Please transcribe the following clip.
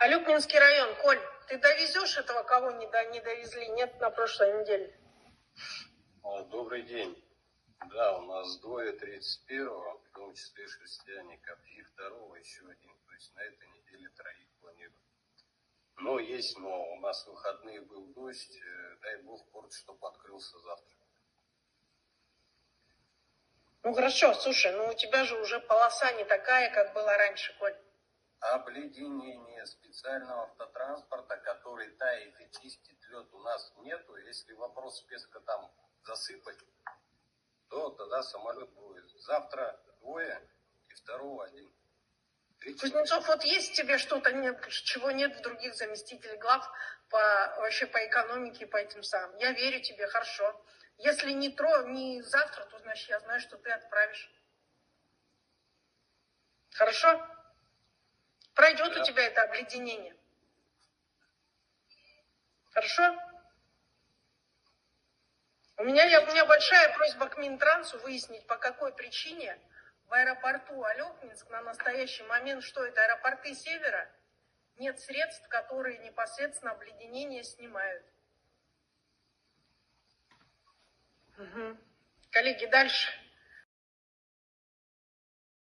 Алюкминский район. Коль, ты довезешь этого, кого не довезли? Нет, на прошлой неделе. Добрый день. Да, у нас двое 31-го, в том числе шестяников, и 2-го еще один. То есть на этой неделе 3 планируем. Но есть но. У нас в выходные был дождь. Дай бог, порт, чтобы открылся завтра. Ну хорошо, слушай, ну у тебя же уже полоса не такая, как была раньше, Коль. Обледенение специального автотранспорта, который тает и чистит лед, у нас нету. Если вопрос песка там засыпать, то тогда самолет будет. Завтра 2 и 2-го 1. Кузнецов, вот есть тебе что-то, чего нет в других заместителей глав вообще по экономике, по этим самым? Я верю тебе, хорошо. Если не завтра, то значит я знаю, что ты отправишь. Хорошо? Пройдет у тебя это обледенение. Хорошо? У меня большая просьба к Минтрансу выяснить, по какой причине в аэропорту Алёкминск на настоящий момент, что это аэропорты Севера, нет средств, которые непосредственно обледенение снимают. Угу. Коллеги, дальше.